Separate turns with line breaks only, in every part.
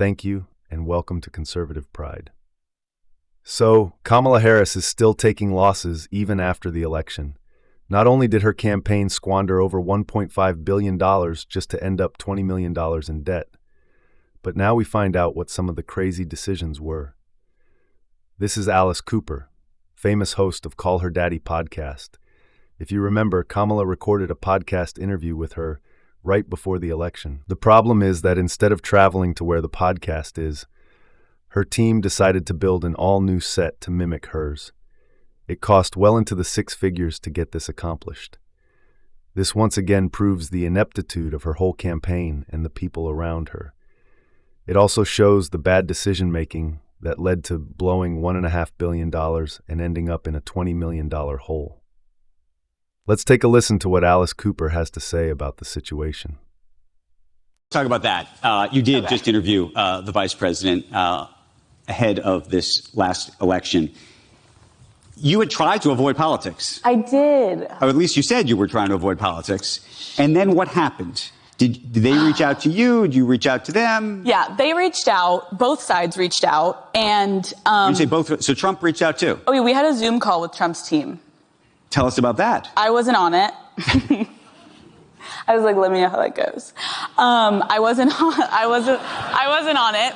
Thank you, and welcome to Conservative Pride. So, Kamala Harris is still taking losses even after the election. Not only did her campaign squander over $1.5 billion just to end up $20 million in debt, but now we find out what some of the crazy decisions were. This is Alice Cooper, famous host of Call Her Daddy podcast. If you remember, Kamala recorded a podcast interview with her right before the election. The problem is that instead of traveling to where the podcast is, her team decided to build an all-new set to mimic hers. It cost well into the six figures to get this accomplished. This once again proves the ineptitude of her whole campaign and the people around her. It also shows the bad decision-making that led to blowing $1.5 billion and ending up in a $20 million hole. Let's take a listen to what Alice Cooper has to say about the situation.
Talk about that. You did just interview the vice president ahead of this last election. You had tried to avoid politics.
I did.
Or at least you said you were trying to avoid politics. And then what happened? Did they reach out to you? Did you reach out to them?
Yeah, they reached out. Both sides reached out. And
you say both. So Trump reached out too?
Oh, yeah, we had a Zoom call with Trump's team.
Tell us about that.
I wasn't on it. I was like, let me know how that goes. I wasn't on it.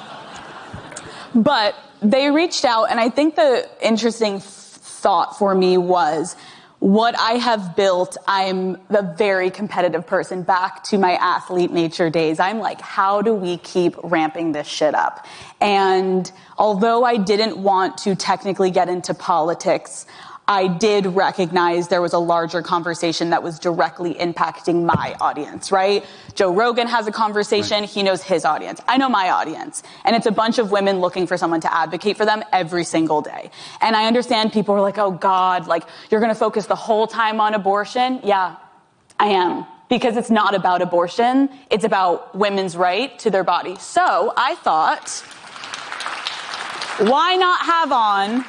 But they reached out, and I think the interesting thought for me was what I have built. I'm a very competitive person. Back to my athlete nature days, I'm like, how do we keep ramping this shit up? And although I didn't want to technically get into politics, I did recognize there was a larger conversation that was directly impacting my audience, right? Joe Rogan has a conversation. Right. He knows his audience. I know my audience. And it's a bunch of women looking for someone to advocate for them every single day. And I understand people are like, oh God, like you're going to focus the whole time on abortion. Yeah, I am. Because it's not about abortion. It's about women's right to their body. So I thought, why not have on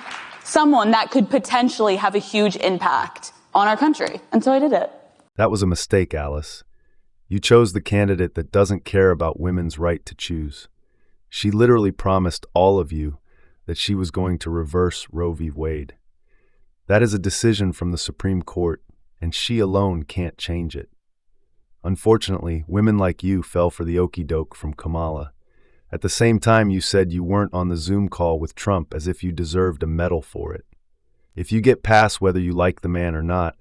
someone that could potentially have a huge impact on our country? And so I did it.
That was a mistake, Alice. You chose the candidate that doesn't care about women's right to choose. She literally promised all of you that she was going to reverse Roe v. Wade. That is a decision from the Supreme Court, and she alone can't change it. Unfortunately, women like you fell for the okie-doke from Kamala. At the same time, you said you weren't on the Zoom call with Trump as if you deserved a medal for it. If you get past whether you like the man or not,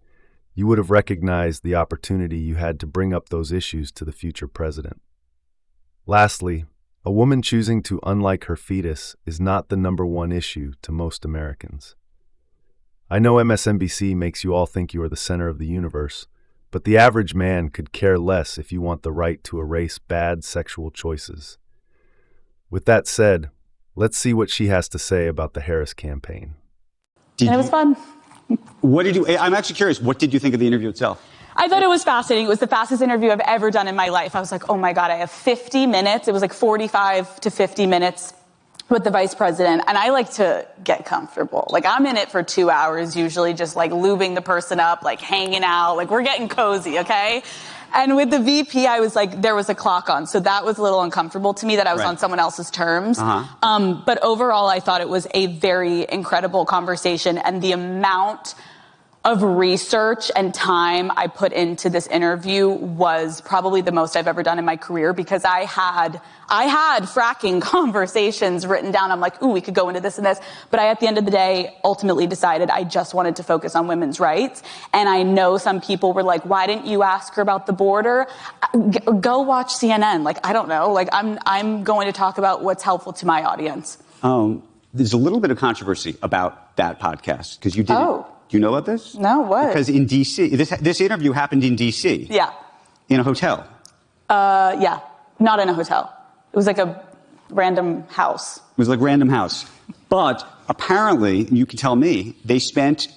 you would have recognized the opportunity you had to bring up those issues to the future president. Lastly, a woman choosing to unlike her fetus is not the number one issue to most Americans. I know MSNBC makes you all think you are the center of the universe, but the average man could care less if you want the right to erase bad sexual choices. With that said, let's see what she has to say about the Harris campaign.
And it was fun.
I'm actually curious, what did you think of the interview itself?
I thought it was fascinating. It was the fastest interview I've ever done in my life. I was like, oh my God, I have 50 minutes. It was like 45 to 50 minutes with the vice president. And I like to get comfortable. Like I'm in it for 2 hours, usually just like lubing the person up, like hanging out, like we're getting cozy, okay? And with the VP, I was like, there was a clock on. So that was a little uncomfortable to me that I was on someone else's terms. But overall, I thought it was a very incredible conversation. And the amount of research and time I put into this interview was probably the most I've ever done in my career, because I had fracking conversations written down. I'm like, ooh, we could go into this and this. But I, at the end of the day, ultimately decided I just wanted to focus on women's rights. And I know some people were like, why didn't you ask her about the border? Go watch CNN. Like, I don't know. Like, I'm going to talk about what's helpful to my audience.
There's a little bit of controversy about that podcast because you did it. Do you know about this?
No, what?
Because in D.C., this interview happened in D.C.
Yeah.
In a hotel.
Yeah. Not in a hotel. It was like a random house.
It was like random house. But apparently, you can tell me, they spent,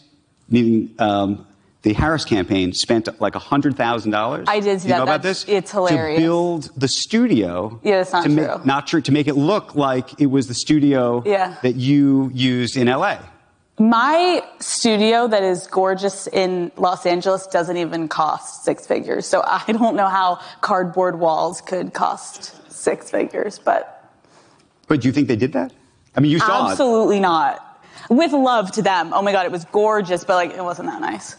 meaning the Harris campaign spent like $100,000.
I did see
you
that.
know about this?
It's hilarious.
To build the studio.
Yeah, that's not true.
To make it look like it was the studio that you used in L.A.
My studio that is gorgeous in Los Angeles doesn't even cost six figures. So I don't know how cardboard walls could cost six figures, but
But do you think they did that? I mean, you saw
Absolutely not. With love to them. Oh my God, it was gorgeous, but like, it wasn't that nice.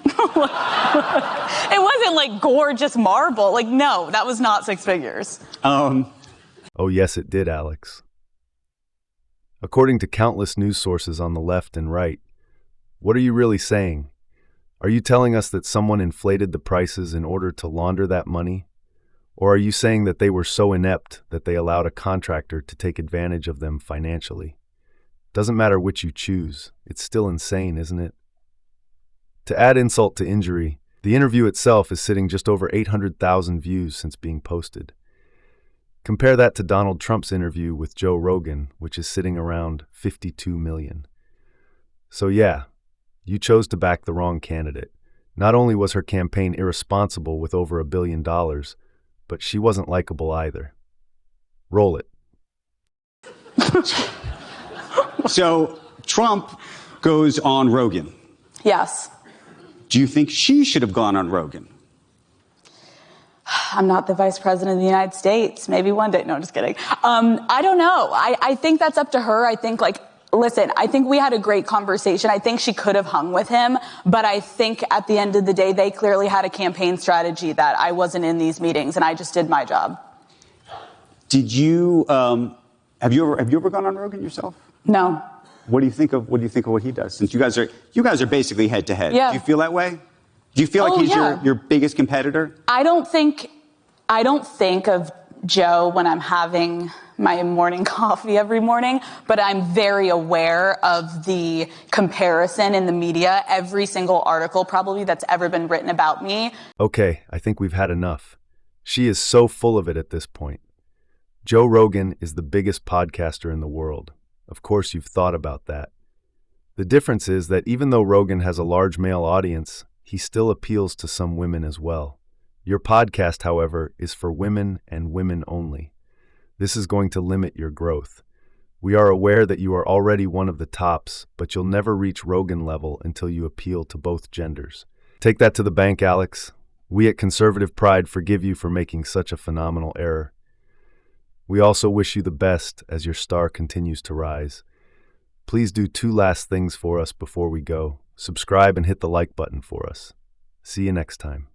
It wasn't like gorgeous marble. Like, no, that was not 6 figures.
Oh, yes, it did, Alex. According to countless news sources on the left and right, what are you really saying? Are you telling us that someone inflated the prices in order to launder that money? Or are you saying that they were so inept that they allowed a contractor to take advantage of them financially? Doesn't matter which you choose, it's still insane, isn't it? To add insult to injury, the interview itself is sitting just over 800,000 views since being posted. Compare that to Donald Trump's interview with Joe Rogan, which is sitting around 52 million. So yeah, you chose to back the wrong candidate. Not only was her campaign irresponsible with over $1 billion, but she wasn't likable either. Roll it.
So Trump goes on Rogan.
Yes.
Do you think she should have gone on Rogan?
I'm not the vice president of the United States. Maybe one day. No, just kidding. I don't know. I think that's up to her. I think listen, I think we had a great conversation. I think she could have hung with him, but I think at the end of the day, they clearly had a campaign strategy that I wasn't in these meetings and I just did my job.
Did you, have you ever gone on Rogan yourself?
No.
What do you think of what he does? Since you guys are basically head to head.
Yeah.
Do you feel that way? Do you feel like he's your biggest competitor?
I don't think of Joe when I'm having my morning coffee every morning, but I'm very aware of the comparison in the media. Every single article probably that's ever been written about me.
Okay, I think we've had enough. She is so full of it at this point. Joe Rogan is the biggest podcaster in the world. Of course, you've thought about that. The difference is that even though Rogan has a large male audience, he still appeals to some women as well. Your podcast, however, is for women and women only. This is going to limit your growth. We are aware that you are already one of the tops, but you'll never reach Rogan level until you appeal to both genders. Take that to the bank, Alex. We at Conservative Pride forgive you for making such a phenomenal error. We also wish you the best as your star continues to rise. Please do 2 last things for us before we go. Subscribe and hit the like button for us. See you next time.